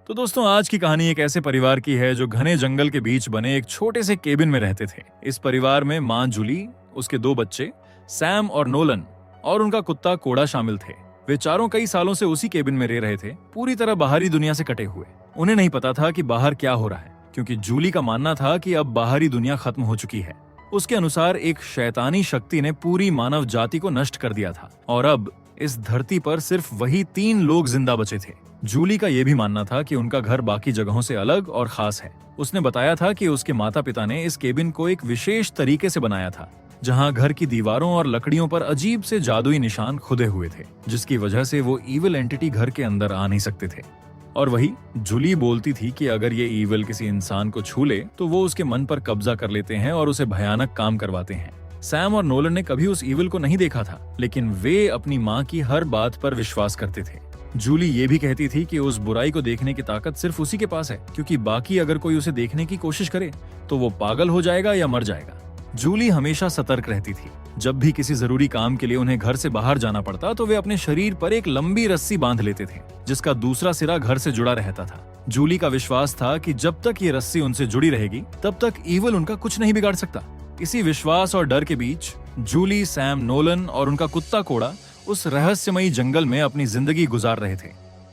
तो दोस्तों, आज की कहानी एक ऐसे परिवार की है जो घने जंगल के बीच बने एक छोटे से केबिन में रहते थे। इस परिवार में माँ जूली, उसके दो बच्चे सैम और नोलन और उनका कुत्ता कोड़ा शामिल थे। वे चारों कई सालों से उसी केबिन में रह रहे थे, पूरी तरह बाहरी दुनिया से कटे हुए। उन्हें नहीं पता था कि बाहर क्या हो रहा है, क्योंकि जूली का मानना था कि अब बाहरी दुनिया खत्म हो चुकी है। उसके अनुसार एक शैतानी शक्ति ने पूरी मानव जाति को नष्ट कर दिया था और अब इस धरती पर सिर्फ वही 3 लोग जिंदा बचे थे। जूली का यह भी मानना था कि उनका घर बाकी जगहों से अलग और खास है। उसने बताया था कि उसके माता पिता ने इस केबिन को एक विशेष तरीके से बनाया था, जहां घर की दीवारों और लकड़ियों पर अजीब से जादुई निशान खुदे हुए थे, जिसकी वजह से वो ईविल एंटिटी घर के अंदर आ नहीं सकते थे। और वही जूली बोलती थी कि अगर ये ईविल किसी इंसान को छू ले तो वो उसके मन पर कब्जा कर लेते हैं और उसे भयानक काम करवाते हैं। सैम और नोलन ने कभी उस ईविल को नहीं देखा था, लेकिन वे अपनी माँ की हर बात पर विश्वास करते थे। जूली ये भी कहती थी कि उस बुराई को देखने की ताकत सिर्फ उसी के पास है, क्योंकि बाकी अगर कोई उसे देखने की कोशिश करे तो वो पागल हो जाएगा या मर जाएगा। जूली हमेशा सतर्क रहती थी। जब भी किसी जरूरी काम के लिए उन्हें घर से बाहर जाना पड़ता तो वे अपने शरीर पर एक लंबी रस्सी बांध लेते थे, जिसका दूसरा सिरा घर से जुड़ा रहता था। जूली का विश्वास था कि जब तक ये रस्सी उनसे जुड़ी रहेगी तब तक ईविल उनका कुछ नहीं बिगाड़ सकता। इसी विश्वास और डर के बीच जूली, सैम, नोलन और उनका कुत्ता कोड़ा उस रहस्यमयी जंगल में अपनी जिंदगी गुजार रहे थे।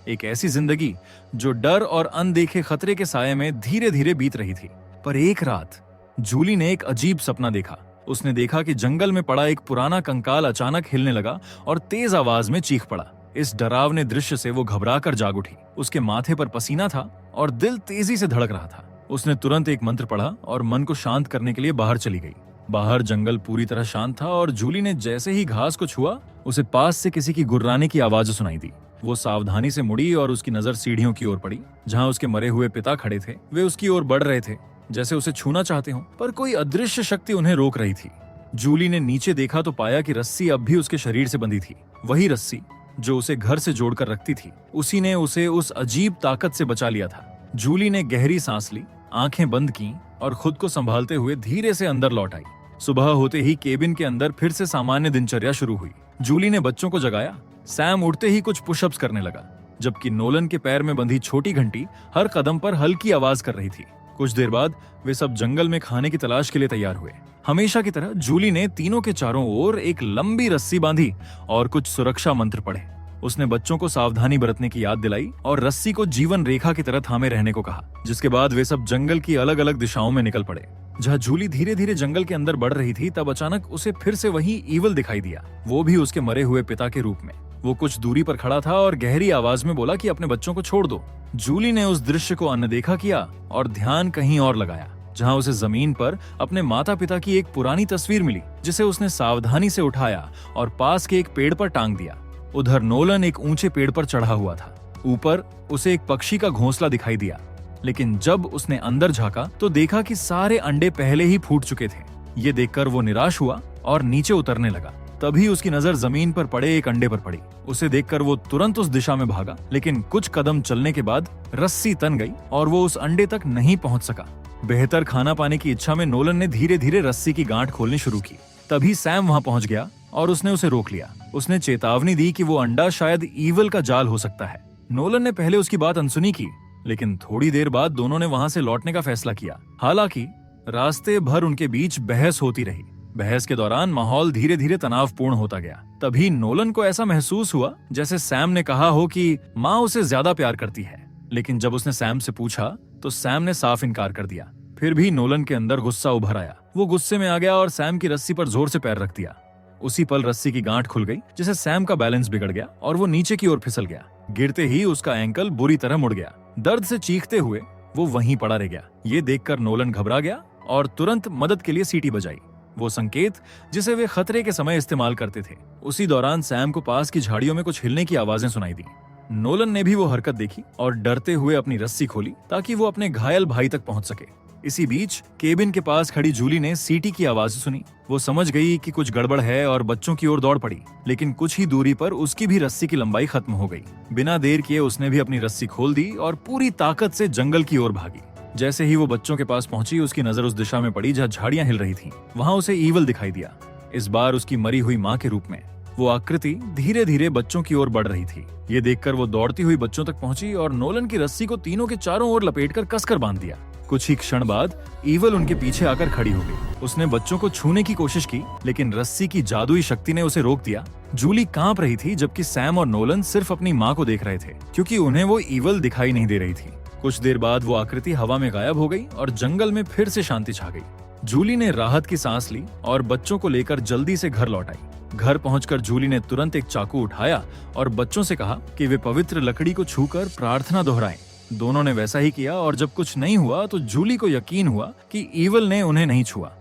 एक ऐसी जिंदगी जो डर और अनदेखे खतरे के साये में धीरे धीरे बीत रही थी। पर एक रात जूली ने एक अजीब सपना देखा। उसने देखा कि जंगल में पड़ा एक पुराना कंकाल अचानक हिलने लगा और तेज आवाज में चीख पड़ा। इस डरावने दृश्य से वो घबराकर जाग उठी। उसके माथे पर पसीना था और दिल तेजी से धड़क रहा था। उसने तुरंत एक मंत्र पढ़ा और मन को शांत करने के लिए बाहर चली गई। बाहर जंगल पूरी तरह शांत था और जूली ने जैसे ही घास को छुआ, उसे पास से किसी की गुर्राने की आवाज सुनाई दी। वो सावधानी से मुड़ी और उसकी नजर सीढ़ियों की ओर पड़ी, जहां उसके मरे हुए पिता खड़े थे। वे उसकी ओर बढ़ रहे थे, जैसे उसे छूना चाहते हों, पर कोई अदृश्य शक्ति उन्हें रोक रही थी। जूली ने नीचे देखा तो पाया कि रस्सी अब भी उसके शरीर से बंधी थी। वही रस्सी जो उसे घर से जोड़कर रखती थी, उसी ने उसे उस अजीब ताकत से बचा लिया था। जूली ने गहरी सांस ली, आंखें बंद की और खुद को संभालते हुए धीरे से अंदर लौट आई। सुबह होते ही केबिन के अंदर फिर से सामान्य दिनचर्या शुरू हुई। जूली ने बच्चों को जगाया। सैम उठते ही कुछ पुशअप्स करने लगा, जबकि नोलन के पैर में बंधी छोटी घंटी हर कदम पर हल्की आवाज कर रही थी। कुछ देर बाद वे सब जंगल में खाने की तलाश के लिए तैयार हुए। हमेशा की तरह जूली ने तीनों के चारों ओर एक लंबी रस्सी बांधी और कुछ सुरक्षा मंत्र पढ़े। उसने बच्चों को सावधानी बरतने की याद दिलाई और रस्सी को जीवन रेखा की तरह थामे रहने को कहा, जिसके बाद वे सब जंगल की अलग अलग दिशाओं में निकल पड़े। जहाँ जूली धीरे धीरे जंगल के अंदर बढ़ रही थी, तब अचानक उसे फिर से वही ईविल दिखाई दिया, वो भी उसके मरे हुए पिता के रूप में। वो कुछ दूरी पर खड़ा था और गहरी आवाज में बोला कि अपने बच्चों को छोड़ दो। जूली ने उस दृश्य को अनदेखा किया और ध्यान कहीं और लगाया, जहां उसे जमीन पर अपने माता पिता की एक पुरानी तस्वीर मिली, जिसे उसने सावधानी से उठाया और पास के एक पेड़ पर टांग दिया। उधर नोलन एक ऊंचे पेड़ पर चढ़ा हुआ था। ऊपर उसे एक पक्षी का घोंसला दिखाई दिया, लेकिन जब उसने अंदर झांका तो देखा कि सारे अंडे पहले ही फूट चुके थे। ये देखकर वो निराश हुआ और नीचे उतरने लगा। तभी उसकी नजर जमीन पर पड़े एक अंडे पर पड़ी। उसे देखकर वो तुरंत उस दिशा में भागा, लेकिन कुछ कदम चलने के बाद रस्सी तन गई और वो उस अंडे तक नहीं पहुंच सका। बेहतर खाना पाने की इच्छा में नोलन ने धीरे धीरे रस्सी की गांठ खोलनी शुरू की। तभी सैम वहां पहुंच गया और उसने उसे रोक लिया। उसने चेतावनी दी कि वो अंडा शायद ईविल का जाल हो सकता है। नोलन ने पहले उसकी बात अनसुनी की, लेकिन थोड़ी देर बाद दोनों ने वहां से लौटने का फैसला किया। हालांकि रास्ते भर उनके बीच बहस होती रही। बहस के दौरान माहौल धीरे धीरे तनावपूर्ण होता गया। तभी नोलन को ऐसा महसूस हुआ जैसे सैम ने कहा हो कि माँ उसे ज्यादा प्यार करती है, लेकिन जब उसने सैम से पूछा तो सैम ने साफ इनकार कर दिया। फिर भी नोलन के अंदर गुस्सा उभर आया। वो गुस्से में आ गया और सैम की रस्सी पर जोर से पैर रख दिया। उसी पल रस्सी की गांठ खुल गई, जिससे सैम का बैलेंस बिगड़ गया और वो नीचे की ओर फिसल गया। गिरते ही उसका एंकल बुरी तरह मुड़ गया। दर्द से चीखते हुए वो वहीं पड़ा रह गया। ये देखकर नोलन घबरा गया और तुरंत मदद के लिए सीटी बजाई, वो संकेत जिसे वे खतरे के समय इस्तेमाल करते थे। उसी दौरान सैम को पास की झाड़ियों में कुछ हिलने की आवाजें सुनाई दी। नोलन ने भी वो हरकत देखी और डरते हुए अपनी रस्सी खोली ताकि वो अपने घायल भाई तक पहुंच सके। इसी बीच केबिन के पास खड़ी जूली ने सीटी की आवाज सुनी। वो समझ गई कि कुछ गड़बड़ है और बच्चों की ओर दौड़ पड़ी, लेकिन कुछ ही दूरी पर उसकी भी रस्सी की लंबाई खत्म हो गई। बिना देर किए उसने भी अपनी रस्सी खोल दी और पूरी ताकत से जंगल की ओर भागी। जैसे ही वो बच्चों के पास पहुंची, उसकी नजर उस दिशा में पड़ी जहाँ झाड़ियां हिल रही थीं। वहां उसे ईविल दिखाई दिया, इस बार उसकी मरी हुई माँ के रूप में। वो आकृति धीरे धीरे बच्चों की ओर बढ़ रही थी। ये देखकर वो दौड़ती हुई बच्चों तक पहुंची और नोलन की रस्सी को तीनों के चारों ओर लपेटकर कसकर बांध दिया। कुछ ही क्षण बाद ईवल उनके पीछे आकर खड़ी हो गई। उसने बच्चों को छूने की कोशिश की, लेकिन रस्सी की जादुई शक्ति ने उसे रोक दिया। जूली कांप रही थी, जबकि सैम और नोलन सिर्फ अपनी माँ को देख रहे थे, क्योंकि उन्हें वो ईवल दिखाई नहीं दे रही थी। कुछ देर बाद वो आकृति हवा में गायब हो गई और जंगल में फिर से शांति छा गई। जूली ने राहत की सांस ली और बच्चों को लेकर जल्दी से घर लौट आई। घर पहुंचकर जूली ने तुरंत एक चाकू उठाया और बच्चों से कहा कि वे पवित्र लकड़ी को छूकर प्रार्थना दोहराएं। दोनों ने वैसा ही किया और जब कुछ नहीं हुआ तो जूली को यकीन हुआ कि ईवल ने उन्हें नहीं छुआ।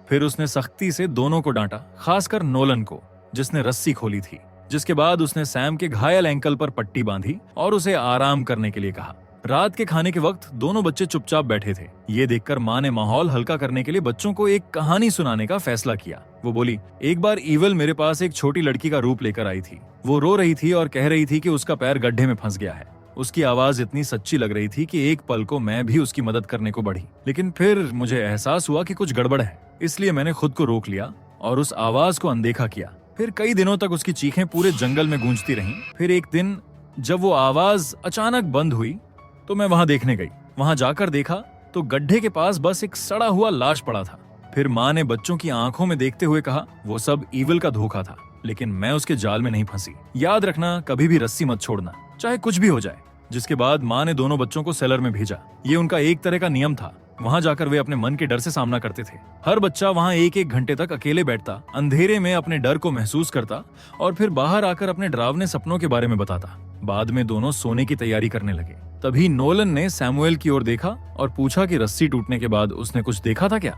फिर उसने सख्ती से दोनों को डांटा, खासकर नोलन को, जिसने रस्सी खोली थी। जिसके बाद उसने सैम के घायल एंकल पर पट्टी बांधी और उसे आराम करने के लिए कहा। रात के खाने के वक्त दोनों बच्चे चुपचाप बैठे थे। ये देखकर माँ ने माहौल हल्का करने के लिए बच्चों को एक कहानी सुनाने का फैसला किया। वो बोली, एक बार ईवल मेरे पास एक छोटी लड़की का रूप लेकर आई थी। वो रो रही थी और कह रही थी कि उसका पैर गड्ढे में फंस गया है। उसकी आवाज इतनी सच्ची लग रही थी कि एक पल को मैं भी उसकी मदद करने को बढ़ी, लेकिन फिर मुझे एहसास हुआ कि कुछ गड़बड़ है। इसलिए मैंने खुद को रोक लिया और उस आवाज को अनदेखा किया। फिर कई दिनों तक उसकी चीखें पूरे जंगल में गूंजती रहीं। फिर एक दिन जब वो आवाज अचानक बंद हुई तो मैं वहां देखने गई। वहां जाकर देखा तो गड्ढे के पास बस एक सड़ा हुआ लाश पड़ा था। फिर माँ ने बच्चों की आंखों में देखते हुए कहा, वो सब ईवल का धोखा था, लेकिन मैं उसके जाल में नहीं फंसी। याद रखना, कभी भी रस्सी मत छोड़ना, चाहे कुछ भी हो जाए। जिसके बाद माँ ने दोनों बच्चों को सेलर में भेजा। ये उनका एक तरह का नियम था। वहां जाकर वे अपने मन के डर से सामना करते थे। हर बच्चा वहां एक एक घंटे तक अकेले बैठता, अंधेरे में अपने डर को महसूस करता और फिर बाहर आकर अपने डरावने सपनों के बारे में बताता। बाद में दोनों सोने की तैयारी करने लगे। तभी नोलन ने सैमुएल की ओर देखा और पूछा कि रस्सी टूटने के बाद उसने कुछ देखा था क्या।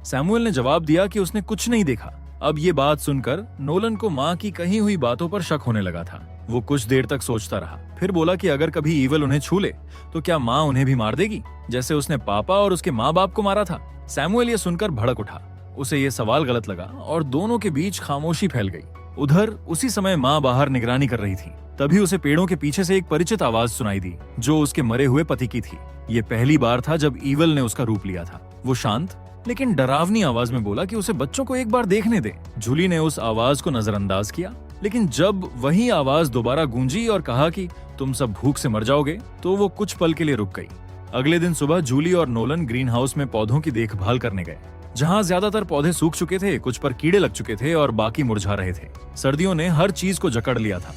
सैमुएल ने जवाब दिया कि उसने कुछ नहीं देखा। अब ये बात सुनकर नोलन को माँ की कही हुई बातों पर शक होने लगा था। वो कुछ देर तक सोचता रहा, फिर बोला कि अगर कभी ईवल उन्हें छू ले तो क्या माँ उन्हें भी मार देगी, जैसे उसने पापा और उसके माँ बाप को मारा था। सैमुएल ये सुनकर भड़क उठा। उसे ये सवाल गलत लगा और दोनों के बीच खामोशी फैल गई। उधर उसी समय माँ बाहर निगरानी कर रही थी। तभी उसे पेड़ों के पीछे से एक परिचित आवाज सुनाई दी, जो उसके मरे हुए पति की थी। ये पहली बार था जब ईवल ने उसका रूप लिया था। वो शांत लेकिन डरावनी आवाज में बोला कि उसे बच्चों को एक बार देखने दे। जूली ने उस आवाज को नजरअंदाज किया, लेकिन जब वही आवाज दोबारा गूंजी और कहा कि तुम सब भूख से मर जाओगे, तो वो कुछ पल के लिए रुक गई। अगले दिन सुबह जूली और नोलन ग्रीन हाउस में पौधों की देखभाल करने गए। जहाँ ज्यादातर पौधे सूख चुके थे, कुछ पर कीड़े लग चुके थे और बाकी मुरझा रहे थे। सर्दियों ने हर चीज को जकड़ लिया था।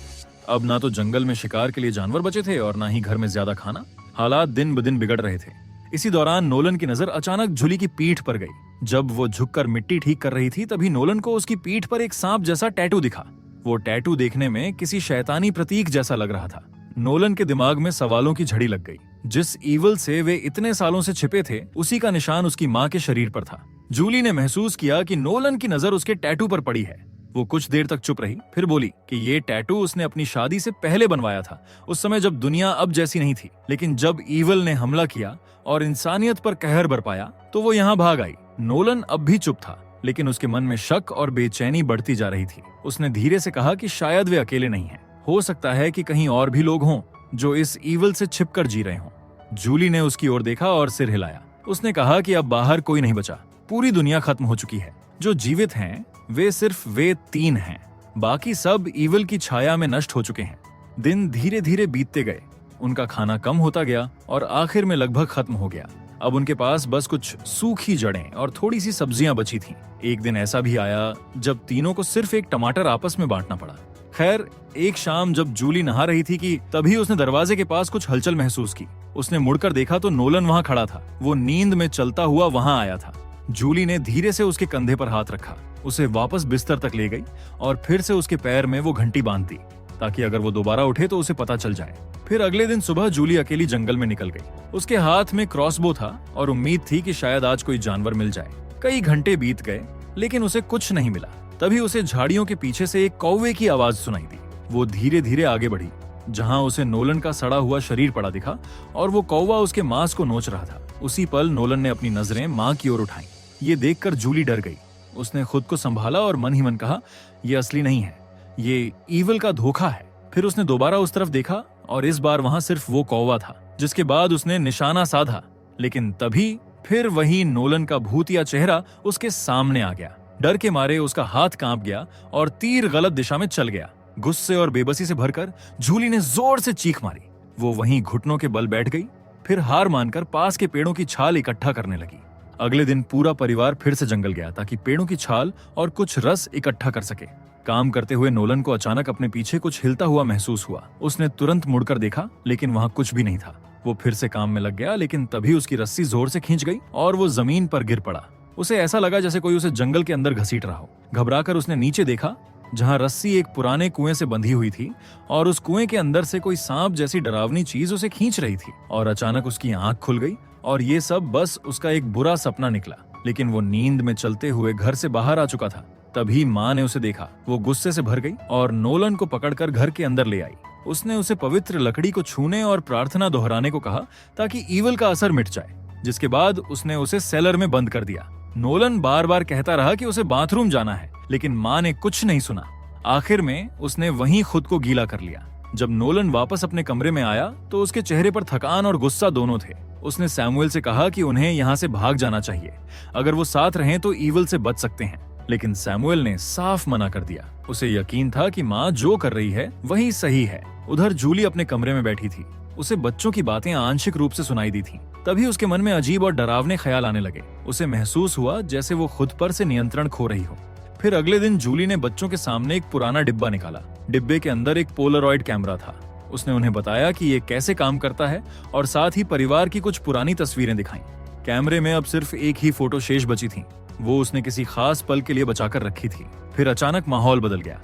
अब ना तो जंगल में शिकार के लिए जानवर बचे थे और ना ही घर में ज्यादा खाना। हालात दिन ब दिन बिगड़ रहे थे। इसी दौरान नोलन की नजर अचानक जूली की पीठ पर गई। जब वो झुककर मिट्टी ठीक कर रही थी, तभी नोलन को उसकी पीठ पर एक सांप जैसा टैटू दिखा। वो टैटू देखने में किसी शैतानी प्रतीक जैसा लग रहा था। नोलन के दिमाग में सवालों की झड़ी लग गई। जिस ईवल से वे इतने सालों से छिपे थे, उसी का निशान उसकी माँ के शरीर पर था। जूली ने महसूस किया कि नोलन की नजर उसके टैटू पर पड़ी है। वो कुछ देर तक चुप रही, फिर बोली कि ये टैटू उसने अपनी शादी से पहले बनवाया था, उस समय जब दुनिया अब जैसी नहीं थी। लेकिन जब ईवल ने हमला किया और इंसानियत पर कहर बरपाया, तो वो यहाँ भाग आई। नोलन अब भी चुप था, लेकिन उसके मन में शक और बेचैनी बढ़ती जा रही थी। उसने धीरे से कहा कि शायद वे अकेले नहीं हैं। हो सकता है कि कहीं और भी लोग हों जो इस ईवल से छिपकर जी रहे हों। जूली ने उसकी ओर देखा और सिर हिलाया। उसने कहा कि अब बाहर कोई नहीं बचा, पूरी दुनिया खत्म हो चुकी है। जो जीवित हैं वे सिर्फ वे 3 हैं, बाकी सब ईवल की छाया में नष्ट हो चुके हैं। दिन धीरे धीरे बीतते गए। उनका खाना कम होता गया और आखिर में लगभग खत्म हो गया। अब उनके पास बस कुछ सूखी जड़ें और थोड़ी सी सब्जियां बची थीं। एक दिन ऐसा भी आया जब तीनों को सिर्फ एक टमाटर आपस में बांटना पड़ा। खैर, एक शाम जब जूली नहा रही थी कि तभी उसने दरवाजे के पास कुछ हलचल महसूस की। उसने मुड़कर देखा तो नोलन वहां खड़ा था। वो नींद में चलता हुआ वहां आया था। जूली ने धीरे से उसके कंधे पर हाथ रखा, उसे वापस बिस्तर तक ले गई और फिर से उसके पैर में वो घंटी बांध दी, ताकि अगर वो दोबारा उठे तो उसे पता चल जाए। फिर अगले दिन सुबह जूली अकेली जंगल में निकल गई। उसके हाथ में क्रॉसबो था और उम्मीद थी कि शायद आज कोई जानवर मिल जाए। कई घंटे बीत गए, लेकिन उसे कुछ नहीं मिला। तभी उसे झाड़ियों के पीछे से एक कौवे की आवाज सुनाई दी। वो धीरे धीरे आगे बढ़ी, जहां उसे नोलन का सड़ा हुआ शरीर पड़ा दिखा और वो कौवा उसके मांस को नोच रहा था। उसी पल नोलन ने अपनी नजरें माँ की ओर उठाई। ये देखकर जूली डर गई। उसने खुद को संभाला और मन ही मन कहा, ये असली नहीं है, ये ईवल का धोखा है। फिर उसने दोबारा उस तरफ देखा और इस बार वहां सिर्फ वो कौवा था, जिसके बाद उसने निशाना साधा। लेकिन तभी फिर वही नोलन का भूतिया चेहरा उसके सामने आ गया। डर के मारे उसका हाथ कांप गया और तीर गलत दिशा में चल गया। गुस्से और बेबसी से भरकर जूली ने जोर से चीख मारी। वो वहीं घुटनों के बल बैठ गई, फिर हार मानकर पास के पेड़ों की छाल इकट्ठा करने लगी। अगले दिन पूरा परिवार फिर से जंगल गया ताकि पेड़ों की छाल और कुछ रस इकट्ठा कर सके। काम करते हुए नोलन को अचानक अपने पीछे कुछ हिलता हुआ महसूस हुआ। उसने तुरंत मुड़कर देखा, लेकिन वहां कुछ भी नहीं था। वो फिर से काम में लग गया, लेकिन तभी उसकी रस्सी जोर से खींच गई और वो जमीन पर गिर पड़ा। उसे ऐसा लगा जैसे कोई उसे जंगल के अंदर घसीट रहा हो। घबराकर उसने नीचे देखा, जहां रस्सी एक पुराने कुएं से बंधी हुई थी और उस कुएं के अंदर से कोई सांप जैसी डरावनी चीज उसे खींच रही थी। और अचानक उसकी आंख खुल गई और ये सब बस उसका एक बुरा सपना निकला। लेकिन वो नींद में चलते हुए घर से बाहर आ चुका था। तभी माँ ने उसे देखा। वो गुस्से से भर गई और नोलन को पकड़कर घर के अंदर ले आई। उसने उसे पवित्र लकड़ी को छूने और प्रार्थना दोहराने को कहा ताकि ईवल का असर मिट जाए। जिसके बाद उसने उसे सेलर में बंद कर दिया। नोलन बार बार कहता रहा कि उसे बाथरूम जाना है, लेकिन माँ ने कुछ नहीं सुना। आखिर में उसने वहीं खुद को गीला कर लिया। जब नोलन वापस अपने कमरे में आया तो उसके चेहरे पर थकान और गुस्सा दोनों थे। उसने सैमुएल से कहा कि उन्हें यहाँ से भाग जाना चाहिए। अगर वो साथ रहें तो ईवल से बच सकते हैं। लेकिन सैमुएल ने साफ मना कर दिया। उसे यकीन था कि माँ जो कर रही है वही सही है। उधर जूली अपने कमरे में बैठी थी। उसे बच्चों की बातें आंशिक रूप से सुनाई दी थीं। तभी उसके मन में अजीब और डरावने ख्याल आने लगे। उसे महसूस हुआ जैसे वो खुद पर से नियंत्रण खो रही हो। फिर अगले दिन जूली ने बच्चों के सामने एक पुराना डिब्बा निकाला। डिब्बे के अंदर एक पोलरॉइड कैमरा था। उसने उन्हें बताया कि ये कैसे काम करता है और साथ ही परिवार की कुछ पुरानी तस्वीरें दिखाईं। कैमरे में अब सिर्फ एक ही फोटो शेष बची थी। वो उसने किसी खास पल के लिए बचाकर रखी थी। फिर अचानक माहौल बदल गया।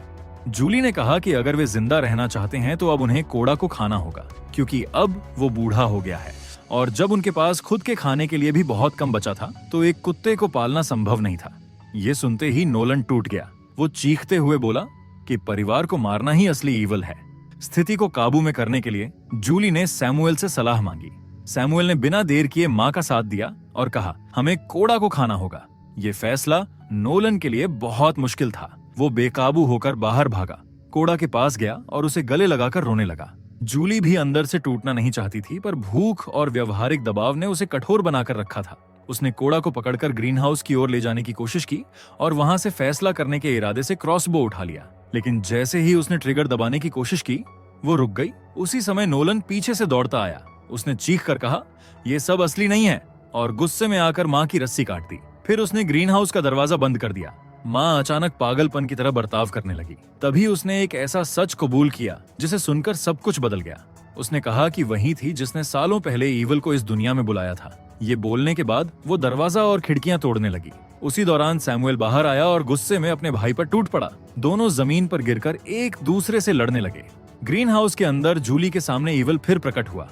जूली ने कहा कि अगर वे जिंदा रहना चाहते हैं तो अब उन्हें कोड़ा को खाना होगा, क्योंकि अब वो बूढ़ा हो गया है और जब उनके पास खुद के खाने के लिए भी बहुत कम बचा था तो एक कुत्ते को पालना संभव नहीं था। ये सुनते ही नोलन टूट गया। वो चीखते हुए बोला कि परिवार को मारना ही असली ईवल है। स्थिति को काबू में करने के लिए जूली ने सैमुएल से सलाह मांगी। सैमुएल ने बिना देर किए माँ का साथ दिया और कहा, हमें कोड़ा को खाना होगा। ये फैसला नोलन के लिए बहुत मुश्किल था। वो बेकाबू होकर बाहर भागा, कोड़ा के पास गया और उसे गले लगाकर रोने लगा। जूली भी अंदर से टूटना नहीं चाहती थी, पर भूख और व्यवहारिक दबाव ने उसे कठोर बनाकर रखा था। उसने कोड़ा को पकड़कर ग्रीन हाउस की ओर ले जाने की कोशिश की और वहां से फैसला करने के इरादे से क्रॉसबो उठा लिया। लेकिन जैसे ही उसने ट्रिगर दबाने की कोशिश की, वो रुक गई। उसी समय नोलन पीछे से दौड़ता आया। उसने चीख कर कहा, ये सब असली नहीं है, और गुस्से में आकर माँ की रस्सी काट दी। फिर उसने ग्रीन हाउस का दरवाजा बंद कर दिया। माँ अचानक पागलपन की तरह बर्ताव करने लगी। तभी उसने एक ऐसा सच कबूल किया जिसे सुनकर सब कुछ बदल गया। उसने कहा कि वही थी जिसने सालों पहले ईवल को इस दुनिया में बुलाया था। ये बोलने के बाद वो दरवाजा और खिड़कियां तोड़ने लगी। उसी दौरान सैमुएल बाहर आया और गुस्से में अपने भाई पर टूट पड़ा। दोनों जमीन पर गिरकर एक दूसरे से लड़ने लगे। ग्रीन हाउस के अंदर जूली के सामने ईवल फिर प्रकट हुआ।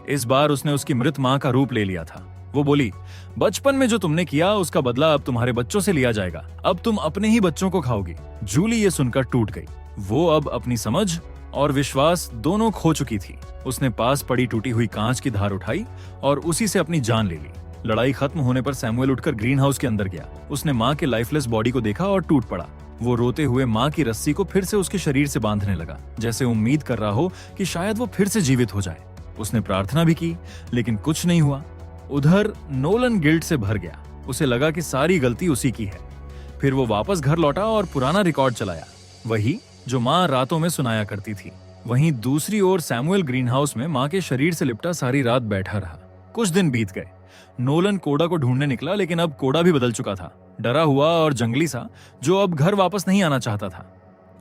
इस बार उसने उसकी मृत माँ का रूप ले लिया था। वो बोली, बचपन में जो तुमने किया उसका बदला अब तुम्हारे बच्चों से लिया जाएगा। अब तुम अपने ही बच्चों को खाओगी। जूली ये सुनकर टूट गई। वो अब अपनी समझ और विश्वास दोनों खो चुकी थी। उसने पास पड़ी टूटी हुई कांच की धार उठाई और उसी से अपनी जान ले ली। लड़ाई खत्म होने पर सैमुएल उठकर ग्रीन हाउस के अंदर गया। उसने माँ के लाइफलेस बॉडी को देखा और टूट पड़ा। वो रोते हुए माँ की रस्सी को फिर से उसके शरीर से बांधने लगा, जैसे उम्मीद कर रहा हो कि शायद वो फिर से जीवित हो जाए। उसने प्रार्थना भी की, लेकिन कुछ नहीं हुआ। उधर नोलन गिल्ट से भर गया। उसे लगा कि सारी गलती उसी की है। फिर वो वापस घर लौटा और पुराना रिकॉर्ड चलाया, वही जो माँ रातों में सुनाया करती थी। वहीं दूसरी ओर सैमुएल ग्रीन हाउस में माँ के शरीर से लिपटा सारी रात बैठा रहा। कुछ दिन बीत गए। नोलन कोड़ा को ढूंढने निकला, लेकिन अब कोड़ा भी बदल चुका था, डरा हुआ और जंगली सा, जो अब घर वापस नहीं आना चाहता था।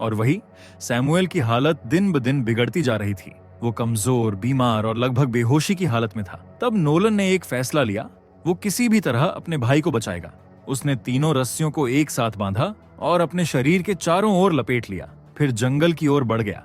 और वही सैमुएल की हालत दिन ब दिन बिगड़ती जा रही थी। वो कमजोर, बीमार और लगभग बेहोशी की हालत में था। तब नोलन ने एक फैसला लिया। वो किसी भी तरह अपने भाई को बचाएगा। उसने तीनों रस्सियों को एक साथ बांधा और अपने शरीर के चारों ओर लपेट लिया। फिर जंगल की ओर बढ़ गया,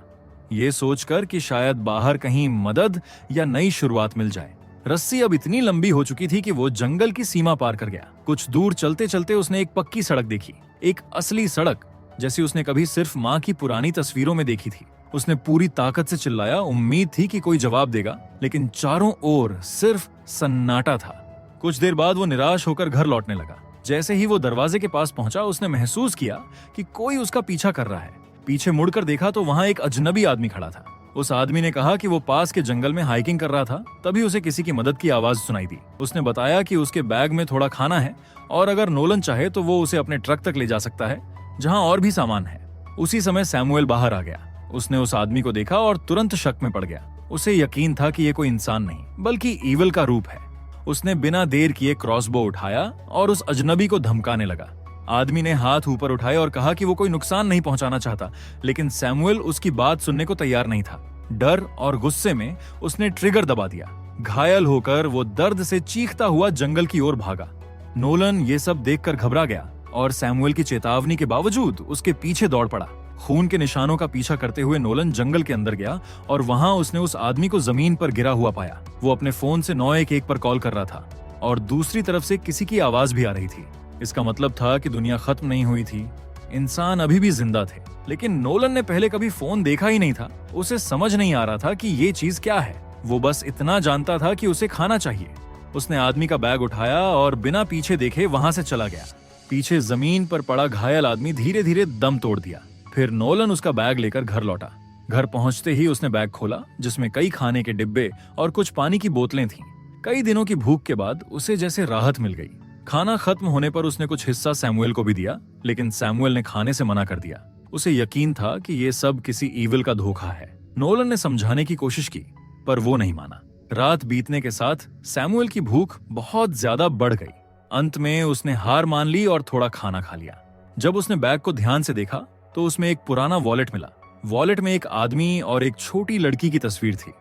ये सोचकर कि शायद बाहर कहीं मदद या नई शुरुआत मिल जाए। रस्सी अब इतनी लंबी हो चुकी थी कि वो जंगल की सीमा पार कर गया। कुछ दूर चलते चलते उसने एक पक्की सड़क देखी, एक असली सड़क जैसी उसने कभी सिर्फ माँ की पुरानी तस्वीरों में देखी थी। उसने पूरी ताकत से चिल्लाया। उम्मीद थी कि कोई जवाब देगा, लेकिन चारों ओर सिर्फ सन्नाटा था। कुछ देर बाद वो निराश होकर घर लौटने लगा। जैसे ही वो दरवाजे के पास पहुंचा, उसने महसूस किया कि कोई उसका पीछा कर रहा है। पीछे मुड़कर देखा तो वहां एक अजनबी आदमी खड़ा था। उस आदमी ने कहा कि वो पास के जंगल में हाइकिंग कर रहा था, तभी उसे किसी की मदद की आवाज सुनाई दी। उसने बताया कि उसके बैग में थोड़ा खाना है और अगर नोलन चाहे तो वो उसे अपने ट्रक तक ले जा सकता है जहां और भी सामान है। उसी समय सैमुअल बाहर आ गया। उसने उस आदमी को देखा और तुरंत शक में पड़ गया। उसे यकीन था कि ये कोई इंसान नहीं बल्कि ईविल का रूप है। उसने बिना देर किए क्रॉसबो उठाया और उस अजनबी को धमकाने लगा। आदमी ने हाथ ऊपर उठाए और कहा कि वो कोई नुकसान नहीं पहुंचाना चाहता, लेकिन सैमुअल उसकी बात सुनने को तैयार नहीं था। डर और गुस्से में उसने ट्रिगर दबा दिया। घायल होकर वो दर्द से चीखता हुआ जंगल की ओर भागा। नोलन ये सब देखकर घबरा गया और सैमुअल की चेतावनी के बावजूद उसके पीछे दौड़ पड़ा। खून के निशानों का पीछा करते हुए नोलन जंगल के अंदर गया और वहां उसने उस आदमी को जमीन पर गिरा हुआ पाया। वो अपने फोन से 911 पर कॉल कर रहा था और दूसरी तरफ से किसी की आवाज भी आ रही थी। इसका मतलब था कि दुनिया खत्म नहीं हुई थी, इंसान अभी भी जिंदा थे। लेकिन नोलन ने पहले कभी फोन देखा ही नहीं था। उसे समझ नहीं आ रहा था कि ये चीज क्या है। वो बस इतना जानता था कि उसे खाना चाहिए। उसने आदमी का बैग उठाया और बिना पीछे देखे वहां से चला गया। पीछे जमीन पर पड़ा घायल आदमी धीरे धीरे दम तोड़ दिया। फिर नोलन उसका बैग लेकर घर लौटा। घर पहुंचते ही उसने बैग खोला जिसमें कई खाने के डिब्बे और कुछ पानी की बोतलें थीं। कई दिनों की भूख के बाद उसे जैसे राहत मिल गई। खाना खत्म होने पर उसने कुछ हिस्सा सैमुअल को भी दिया, लेकिन सैमुअल ने खाने से मना कर दिया। उसे यकीन था कि ये सब किसी ईविल का धोखा है। नोलन ने समझाने की कोशिश की, पर वो नहीं माना। रात बीतने के साथ सैमुअल की भूख बहुत ज्यादा बढ़ गई। अंत में उसने हार मान ली और थोड़ा खाना खा लिया। जब उसने बैग को ध्यान से देखा तो उसमें एक पुराना वॉलेट मिला। वॉलेट में एक आदमी और एक छोटी लड़की की तस्वीर थी।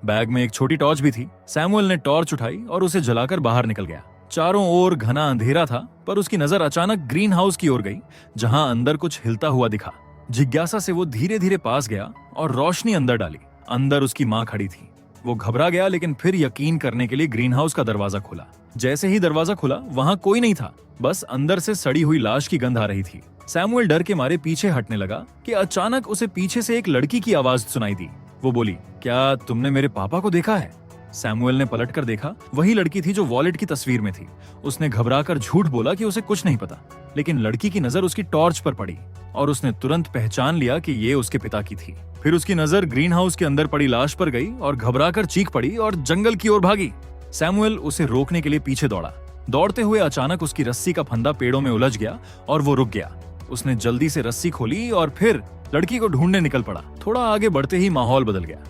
बैग में एक छोटी टॉर्च भी थी। सैमुअल ने टॉर्च उठाई और उसे जलाकर बाहर निकल गया। चारों ओर घना अंधेरा था, पर उसकी नजर अचानक ग्रीन हाउस की ओर गई, जहां अंदर कुछ हिलता हुआ दिखा। जिज्ञासा से वो धीरे धीरे पास गया और रोशनी अंदर डाली। अंदर उसकी माँ खड़ी थी। वो घबरा गया, लेकिन फिर यकीन करने के लिए ग्रीन हाउस का दरवाजा खोला। जैसे ही दरवाजा खुला, वहां कोई नहीं था, बस अंदर से सड़ी हुई लाश की गंध आ रही थी। सैमुअल डर के मारे पीछे हटने लगा कि अचानक उसे पीछे से एक लड़की की आवाज सुनाई दी। वो बोली, क्या तुमने मेरे पापा को देखा है? सैमुअल ने पलटकर देखा। वही लड़की थी जो वॉलेट की तस्वीर में थी। उसने घबराकर झूठ बोला कि उसे कुछ नहीं पता, लेकिन लड़की की नजर उसकी टॉर्च पर पड़ी और उसने तुरंत पहचान लिया कि ये उसके पिता की थी। फिर उसकी नजर ग्रीन हाउस के अंदर पड़ी लाश पर गई और घबराकर चीख पड़ी और जंगल की ओर भागी। सैमुअल उसे रोकने के लिए पीछे दौड़ा। दौड़ते हुए अचानक उसकी रस्सी का फंदा पेड़ों में उलझ गया और वो रुक गया। उसने जल्दी से रस्सी खोली और फिर लड़की को ढूंढने निकल पड़ा। थोड़ा आगे बढ़ते ही माहौल बदल गया।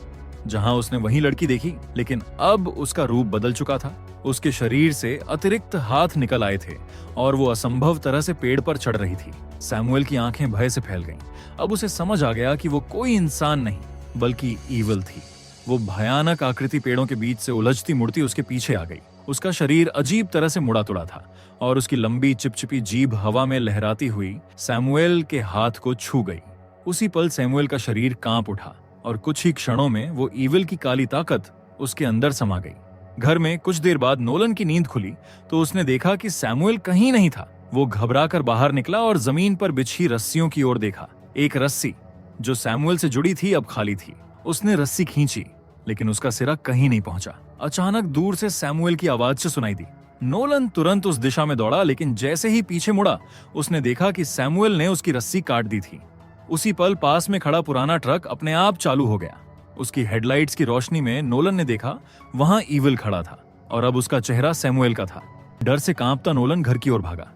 जहां उसने वही लड़की देखी, लेकिन अब उसका रूप बदल चुका था। उसके शरीर से अतिरिक्त हाथ निकल आए थे और वो असंभव तरह से पेड़ पर चढ़ रही थी। सैमुअल की आंखें भय से फैल गईं। अब उसे समझ आ गया कि वो कोई इंसान नहीं बल्कि ईविल थी। वो भयानक आकृति पेड़ों के बीच से उलझती मुड़ती उसके पीछे आ गई। उसका शरीर अजीब तरह से मुड़ा तुड़ा था और उसकी लंबी चिपचिपी जीभ हवा में लहराती हुई सैमुअल के हाथ को छू गई। उसी पल सैमुअल का शरीर कांप उठा और कुछ ही क्षणों में वो ईविल की काली ताकत उसके अंदर समा गई। घर में कुछ देर बाद नोलन की नींद खुली तो उसने देखा कि सैमुअल कहीं नहीं था। वो घबराकर बाहर निकला और जमीन पर बिछी रस्सियों की ओर देखा। एक रस्सी जो सैमुअल से जुड़ी थी अब खाली थी। उसने रस्सी खींची, लेकिन उसका सिरा कहीं नहीं पहुंचा। अचानक दूर से सैमुअल की आवाज से सुनाई दी। नोलन तुरंत उस दिशा में दौड़ा, लेकिन जैसे ही पीछे मुड़ा उसने देखा कि सैमुअल ने उसकी रस्सी काट दी थी। उसी पल पास में खड़ा पुराना ट्रक अपने आप चालू हो गया। उसकी हेडलाइट्स की रोशनी में नोलन ने देखा वहां ईविल खड़ा था और अब उसका चेहरा सैमुअल का था। डर से कांपता नोलन घर की ओर भागा।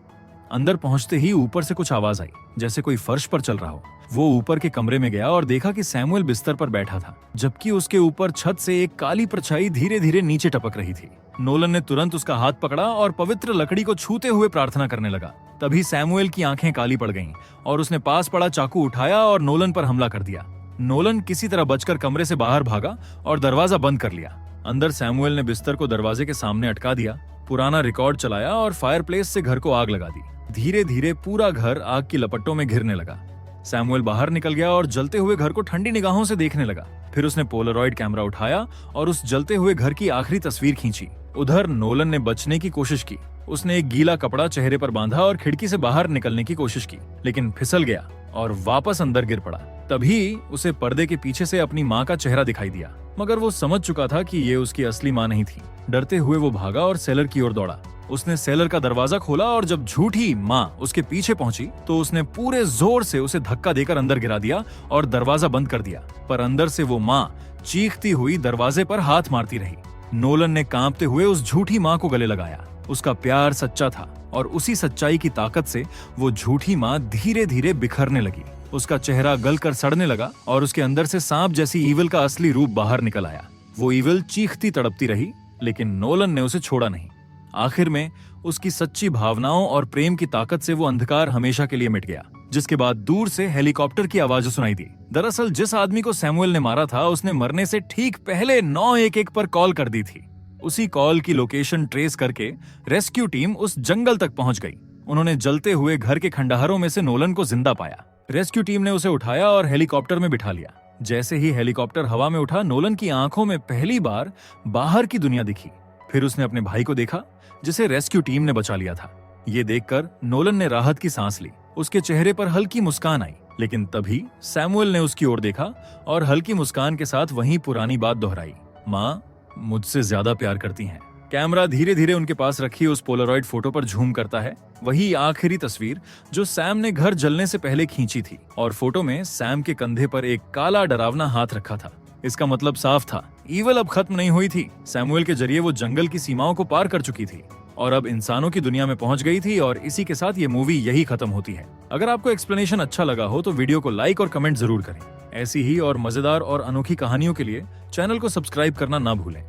अंदर पहुंचते ही ऊपर से कुछ आवाज आई, जैसे कोई फर्श पर चल रहा हो। वो ऊपर के कमरे में गया और देखा कि सैमुअल बिस्तर पर बैठा था, जबकि उसके ऊपर छत से एक काली परछाई धीरे धीरे नीचे टपक रही थी। नोलन ने तुरंत उसका हाथ पकड़ा और पवित्र लकड़ी को छूते हुए प्रार्थना करने लगा। तभी सैमुअल की आंखें काली पड़ गईं और उसने पास पड़ा चाकू उठाया और नोलन पर हमला कर दिया। नोलन किसी तरह बचकर कमरे से बाहर भागा और दरवाजा बंद कर लिया। अंदर सैमुअल ने बिस्तर को दरवाजे के सामने अटका दिया, पुराना रिकॉर्ड चलाया और फायरप्लेस से घर को आग लगा दी। धीरे धीरे पूरा घर आग की लपटों में घिरने लगा। सैमुअल बाहर निकल गया और जलते हुए घर को ठंडी निगाहों से देखने लगा। फिर उसने पोलरॉइड कैमरा उठाया और उस जलते हुए घर की आखिरी तस्वीर खींची। उधर नोलन ने बचने की कोशिश की। उसने एक गीला कपड़ा चेहरे पर बांधा और खिड़की से बाहर निकलने की कोशिश की, लेकिन फिसल गया और वापस अंदर गिर पड़ा। तभी उसे पर्दे के पीछे से अपनी माँ का चेहरा दिखाई दिया, मगर वो समझ चुका था कि ये उसकी असली माँ नहीं थी। डरते हुए वो भागा और सेलर की ओर दौड़ा। उसने सेलर का दरवाजा खोला और जब झूठी माँ उसके पीछे पहुंची तो उसने पूरे जोर से उसे धक्का देकर अंदर गिरा दिया और दरवाजा बंद कर दिया। पर अंदर से वो माँ चीखती हुई दरवाजे पर हाथ मारती रही। नोलन ने कांपते हुए उस झूठी माँ को गले लगाया। उसका प्यार सच्चा था और उसी सच्चाई की ताकत से वो झूठी माँ धीरे धीरे बिखरने लगी। उसका चेहरा गलकर सड़ने लगा और उसके अंदर से सांप जैसी ईविल का असली रूप बाहर निकल आया। वो ईविल चीखती तड़पती रही, लेकिन नोलन ने उसे छोड़ा नहीं। आखिर में उसकी सच्ची भावनाओं और प्रेम की ताकत से वो अंधकार हमेशा के लिए मिट गया। जिसके बाद दूर से हेलीकॉप्टर की आवाज सुनाई दी। दरअसल जिस आदमी को सैमुअल ने मारा था उसने मरने से ठीक पहले 911 पर कॉल कर दी थी। उसी कॉल की लोकेशन ट्रेस करके रेस्क्यू टीम उस जंगल तक पहुंच गई। उन्होंने जलते हुए घर के खंडहरों में से नोलन को जिंदा पाया। रेस्क्यू टीम ने उसे उठाया और हेलीकॉप्टर में बिठा लिया। जैसे ही हेलीकॉप्टर हवा में उठा, नोलन की आंखों में पहली बार बाहर की दुनिया दिखी। फिर उसने अपने भाई को देखा जिसे रेस्क्यू टीम ने बचा लिया था। ये देखकर नोलन ने राहत की सांस ली। उसके चेहरे पर हल्की मुस्कान आई। लेकिन तभी सैमुअल ने उसकी ओर देखा और हल्की मुस्कान के साथ वही पुरानी बात दोहराई, माँ मुझसे ज्यादा प्यार करती हैं। कैमरा धीरे धीरे उनके पास रखी उस पोलारॉइड फोटो पर झूम करता है। वही आखिरी तस्वीर जो सैम ने घर जलने से पहले खींची थी। और फोटो में सैम के कंधे पर एक काला डरावना हाथ रखा था। इसका मतलब साफ था, ईविल अब खत्म नहीं हुई थी। सैमुअल के जरिए वो जंगल की सीमाओं को पार कर चुकी थी और अब इंसानों की दुनिया में पहुंच गई थी। और इसी के साथ ये मूवी यही खत्म होती है। अगर आपको एक्सप्लेनेशन अच्छा लगा हो तो वीडियो को लाइक और कमेंट जरूर करें। ऐसी ही और मजेदार और अनोखी कहानियों के लिए चैनल को सब्सक्राइब करना ना भूलें।